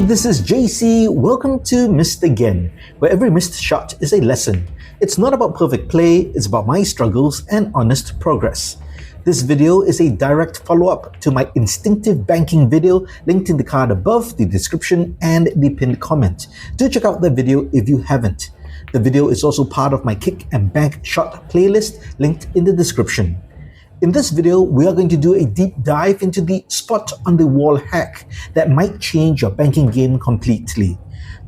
this is JC. Welcome to Missed Again, where every missed shot is a lesson. It's not about perfect play, it's about my struggles and honest progress. This video is a direct follow-up to my instinctive banking video linked in the card above, the description, and the pinned comment. Do check out the video if you haven't. The video is also part of my Kick and Bank Shot playlist linked in the description. In this video, we are going to do a deep dive into the spot on the wall hack that might change your banking game completely.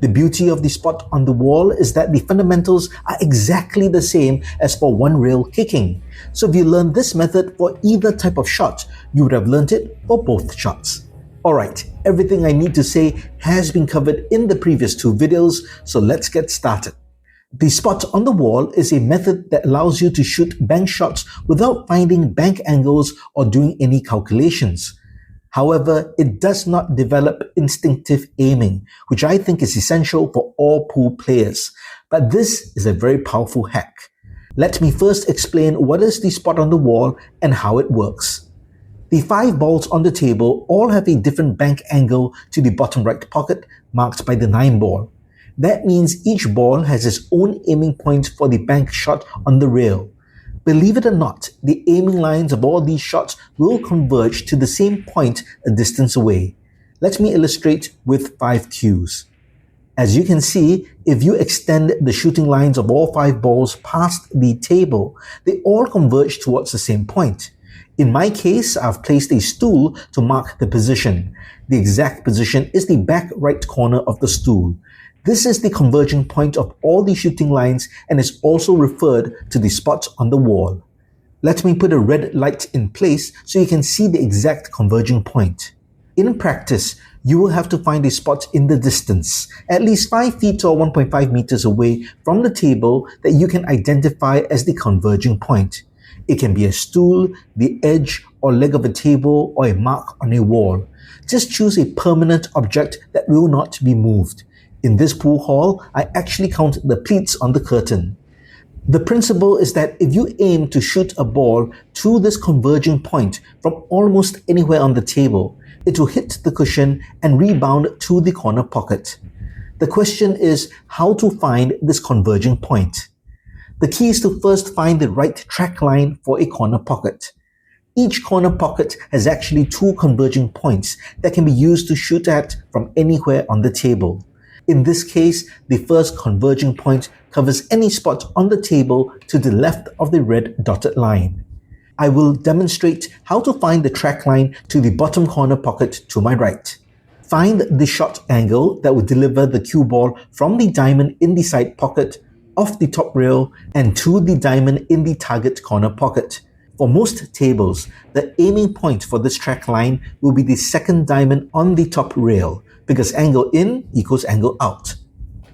The beauty of the spot on the wall is that the fundamentals are exactly the same as for one rail kicking. So if you learn this method for either type of shot, you would have learned it for both shots. Alright, everything I need to say has been covered in the previous two videos, so let's get started. The spot on the wall is a method that allows you to shoot bank shots without finding bank angles or doing any calculations. However, it does not develop instinctive aiming, which I think is essential for all pool players. But this is a very powerful hack. Let me first explain what is the spot on the wall and how it works. The 5 balls on the table all have a different bank angle to the bottom right pocket marked by the 9 ball. That means each ball has its own aiming point for the bank shot on the rail. Believe it or not, the aiming lines of all these shots will converge to the same point a distance away. Let me illustrate with 5 cues. As you can see, if you extend the shooting lines of all 5 balls past the table, they all converge towards the same point. In my case, I've placed a stool to mark the position. The exact position is the back right corner of the stool. This is the converging point of all the shooting lines and is also referred to the spot on the wall. Let me put a red light in place so you can see the exact converging point. In practice, you will have to find a spot in the distance, at least 5 feet or 1.5 meters away from the table that you can identify as the converging point. It can be a stool, the edge or leg of a table, or a mark on a wall. Just choose a permanent object that will not be moved. In this pool hall, I actually count the pleats on the curtain. The principle is that if you aim to shoot a ball to this converging point from almost anywhere on the table, it will hit the cushion and rebound to the corner pocket. The question is how to find this converging point. The key is to first find the right track line for a corner pocket. Each corner pocket has actually 2 converging points that can be used to shoot at from anywhere on the table. In this case, the first converging point covers any spot on the table to the left of the red dotted line. I will demonstrate how to find the track line to the bottom corner pocket to my right. Find the shot angle that will deliver the cue ball from the diamond in the side pocket, off the top rail, and to the diamond in the target corner pocket. For most tables, the aiming point for this track line will be the second diamond on the top rail, because angle in equals angle out.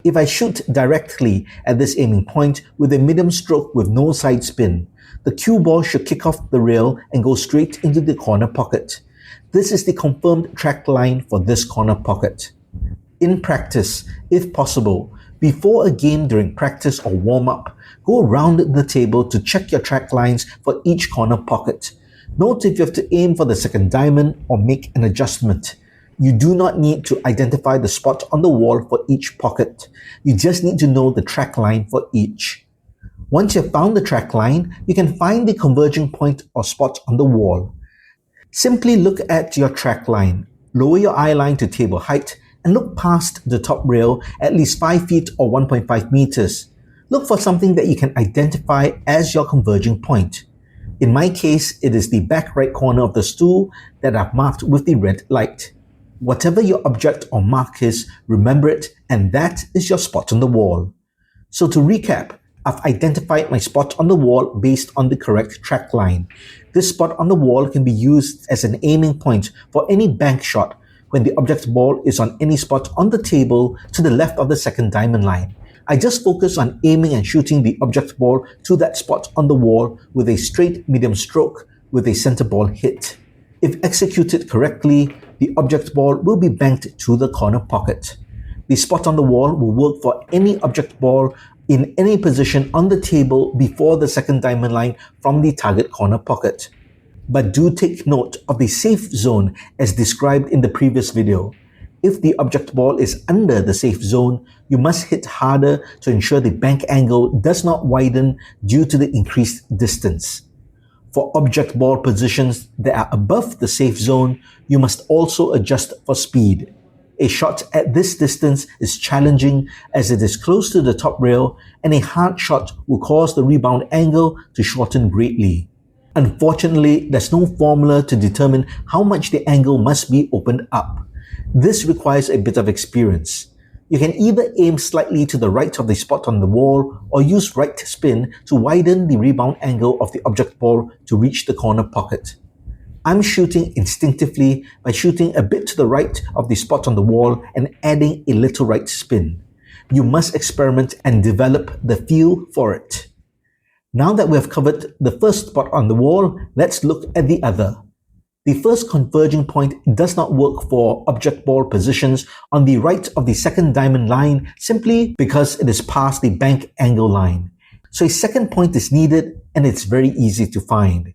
If I shoot directly at this aiming point with a medium stroke with no side spin, the cue ball should kick off the rail and go straight into the corner pocket. This is the confirmed track line for this corner pocket. In practice, if possible, before a game during practice or warm-up, go around the table to check your track lines for each corner pocket. Note if you have to aim for the second diamond or make an adjustment. You do not need to identify the spot on the wall for each pocket. You just need to know the track line for each. Once you've found the track line, you can find the converging point or spot on the wall. Simply look at your track line, lower your eye line to table height, and look past the top rail at least 5 feet or 1.5 meters. Look for something that you can identify as your converging point. In my case, it is the back right corner of the stool that I've marked with the red light. Whatever your object or mark is, remember it, and that is your spot on the wall. So to recap, I've identified my spot on the wall based on the correct track line. This spot on the wall can be used as an aiming point for any bank shot when the object ball is on any spot on the table to the left of the second diamond line. I just focus on aiming and shooting the object ball to that spot on the wall with a straight medium stroke with a center ball hit. If executed correctly, the object ball will be banked to the corner pocket. The spot on the wall will work for any object ball in any position on the table before the second diamond line from the target corner pocket. But do take note of the safe zone as described in the previous video. If the object ball is under the safe zone, you must hit harder to ensure the bank angle does not widen due to the increased distance. For object ball positions that are above the safe zone, you must also adjust for speed. A shot at this distance is challenging as it is close to the top rail, and a hard shot will cause the rebound angle to shorten greatly. Unfortunately, there's no formula to determine how much the angle must be opened up. This requires a bit of experience. You can either aim slightly to the right of the spot on the wall or use right spin to widen the rebound angle of the object ball to reach the corner pocket. I'm shooting instinctively by shooting a bit to the right of the spot on the wall and adding a little right spin. You must experiment and develop the feel for it. Now that we have covered the first spot on the wall, let's look at the other. The first converging point does not work for object ball positions on the right of the second diamond line simply because it is past the bank angle line. So a second point is needed, and it's very easy to find.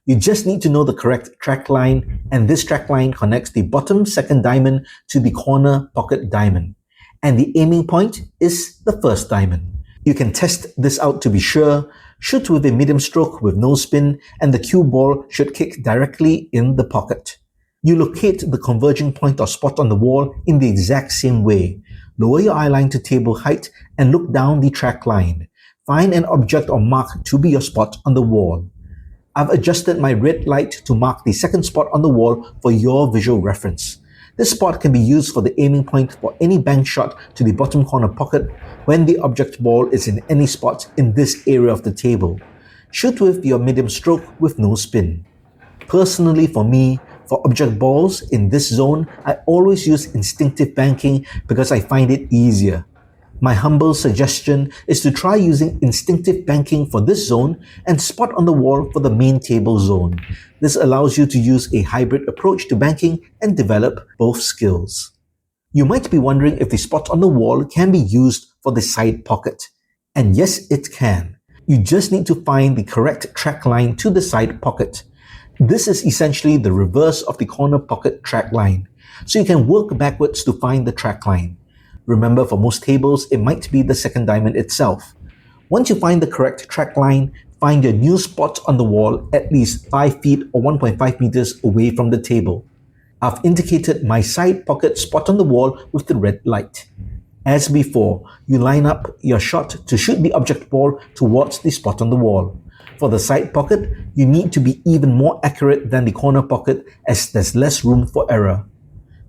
You just need to know the correct track line, and this track line connects the bottom second diamond to the corner pocket diamond. And the aiming point is the first diamond. You can test this out to be sure. Shoot with a medium stroke with no spin, and the cue ball should kick directly in the pocket. You locate the converging point or spot on the wall in the exact same way. Lower your eye line to table height and look down the track line. Find an object or mark to be your spot on the wall. I've adjusted my red light to mark the second spot on the wall for your visual reference. This spot can be used for the aiming point for any bank shot to the bottom corner pocket when the object ball is in any spot in this area of the table. Shoot with your medium stroke with no spin. Personally for me, for object balls in this zone, I always use instinctive banking because I find it easier. My humble suggestion is to try using instinctive banking for this zone and spot on the wall for the main table zone. This allows you to use a hybrid approach to banking and develop both skills. You might be wondering if the spot on the wall can be used for the side pocket. And yes, it can. You just need to find the correct track line to the side pocket. This is essentially the reverse of the corner pocket track line, so you can work backwards to find the track line. Remember, for most tables, it might be the second diamond itself. Once you find the correct track line, find your new spot on the wall at least 5 feet or 1.5 meters away from the table. I've indicated my side pocket spot on the wall with the red light. As before, you line up your shot to shoot the object ball towards the spot on the wall. For the side pocket, you need to be even more accurate than the corner pocket as there's less room for error.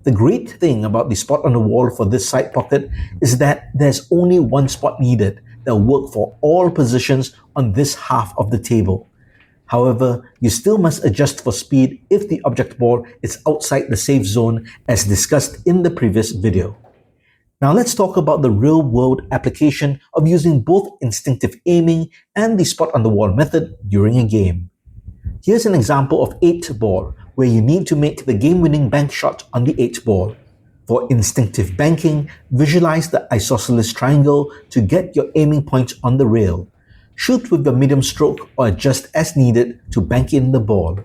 The great thing about the spot on the wall for this side pocket is that there's only one spot needed that will work for all positions on this half of the table. However, you still must adjust for speed if the object ball is outside the safe zone as discussed in the previous video. Now let's talk about the real-world application of using both instinctive aiming and the spot on the wall method during a game. Here's an example of 8 ball, where you need to make the game-winning bank shot on the 8 ball. For instinctive banking, visualize the isosceles triangle to get your aiming point on the rail. Shoot with your medium stroke or adjust as needed to bank in the ball.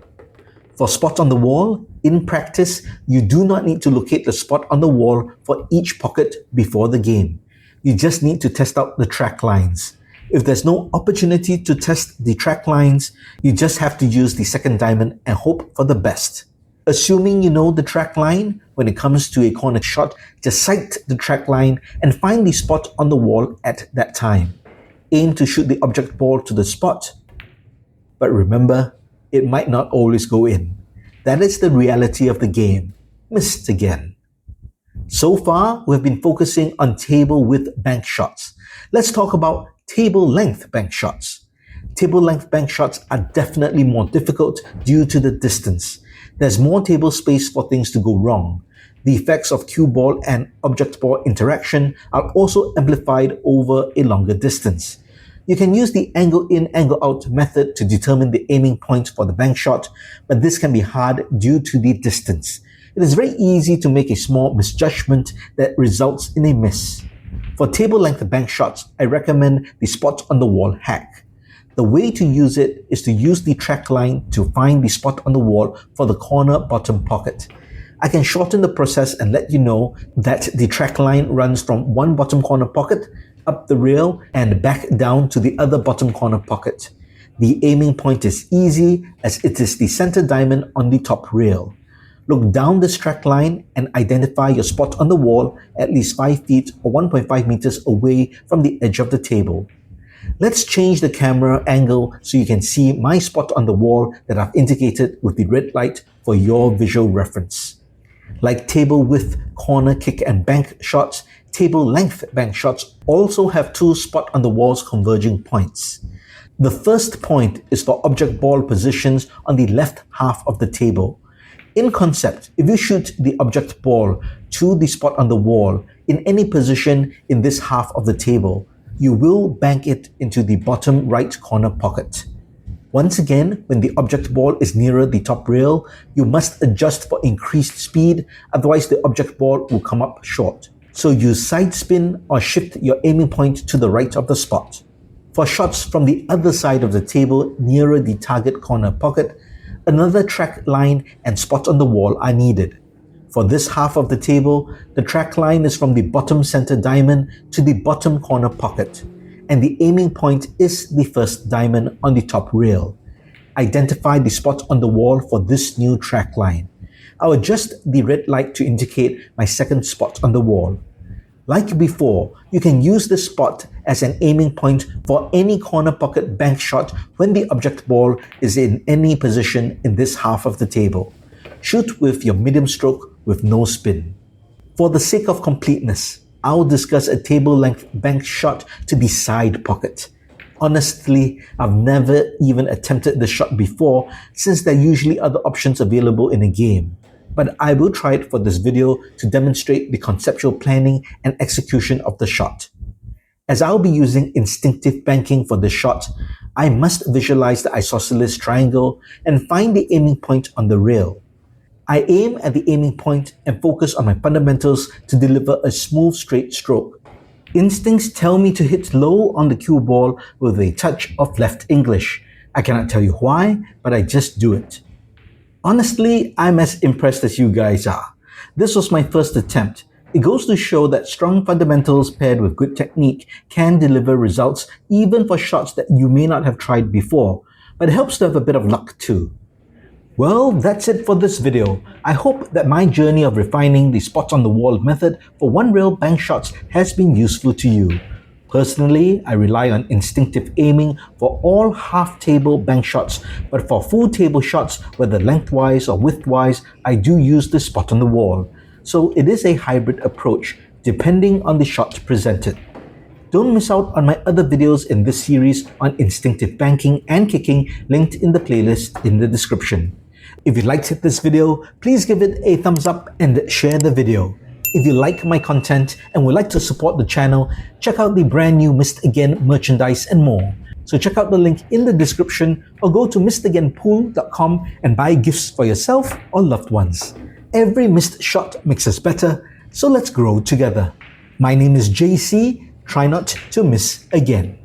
For spot on the wall, in practice, you do not need to locate the spot on the wall for each pocket before the game. You just need to test out the track lines. If there's no opportunity to test the track lines, you just have to use the second diamond and hope for the best. Assuming you know the track line, when it comes to a corner shot, just sight the track line and find the spot on the wall at that time. Aim to shoot the object ball to the spot. But remember, it might not always go in. That is the reality of the game. Missed again. So far, we've been focusing on table width bank shots. Let's talk about table length bank shots. Table length bank shots are definitely more difficult due to the distance. There's more table space for things to go wrong. The effects of cue ball and object ball interaction are also amplified over a longer distance. You can use the angle in, angle out method to determine the aiming point for the bank shot, but this can be hard due to the distance. It is very easy to make a small misjudgment that results in a miss. For table length bank shots, I recommend the spot on the wall hack. The way to use it is to use the track line to find the spot on the wall for the corner bottom pocket. I can shorten the process and let you know that the track line runs from one bottom corner pocket up the rail and back down to the other bottom corner pocket. The aiming point is easy as it is the center diamond on the top rail. Look down this track line and identify your spot on the wall at least 5 feet or 1.5 meters away from the edge of the table. Let's change the camera angle so you can see my spot on the wall that I've indicated with the red light for your visual reference. Like table width, corner kick and bank shots, table length bank shots also have two spot on the wall's converging points. The first point is for object ball positions on the left half of the table. In concept, if you shoot the object ball to the spot on the wall in any position in this half of the table, you will bank it into the bottom right corner pocket. Once again, when the object ball is nearer the top rail, you must adjust for increased speed, otherwise the object ball will come up short. So use side spin or shift your aiming point to the right of the spot. For shots from the other side of the table nearer the target corner pocket, another track line and spot on the wall are needed. For this half of the table, the track line is from the bottom center diamond to the bottom corner pocket, and the aiming point is the first diamond on the top rail. Identify the spot on the wall for this new track line. I'll adjust the red light to indicate my second spot on the wall. Like before, you can use this spot as an aiming point for any corner pocket bank shot when the object ball is in any position in this half of the table. Shoot with your medium stroke with no spin. For the sake of completeness, I'll discuss a table length bank shot to the side pocket. Honestly, I've never even attempted the shot before since there are usually other options available in a game. But I will try it for this video to demonstrate the conceptual planning and execution of the shot. As I'll be using instinctive banking for this shot, I must visualize the isosceles triangle and find the aiming point on the rail. I aim at the aiming point and focus on my fundamentals to deliver a smooth straight stroke. Instincts tell me to hit low on the cue ball with a touch of left English. I cannot tell you why, but I just do it. Honestly, I'm as impressed as you guys are. This was my first attempt. It goes to show that strong fundamentals paired with good technique can deliver results even for shots that you may not have tried before, but it helps to have a bit of luck too. Well, that's it for this video. I hope that my journey of refining the spots on the wall method for one rail bank shots has been useful to you. Personally, I rely on instinctive aiming for all half-table bank shots, but for full table shots, whether lengthwise or widthwise, I do use the spot on the wall. So it is a hybrid approach, depending on the shot presented. Don't miss out on my other videos in this series on instinctive banking and kicking linked in the playlist in the description. If you liked this video, please give it a thumbs up and share the video. If you like my content and would like to support the channel, check out the brand new Missed Again merchandise and more. So check out the link in the description or go to missedagainpool.com and buy gifts for yourself or loved ones. Every missed shot makes us better, so let's grow together. My name is JC. Try not to miss again.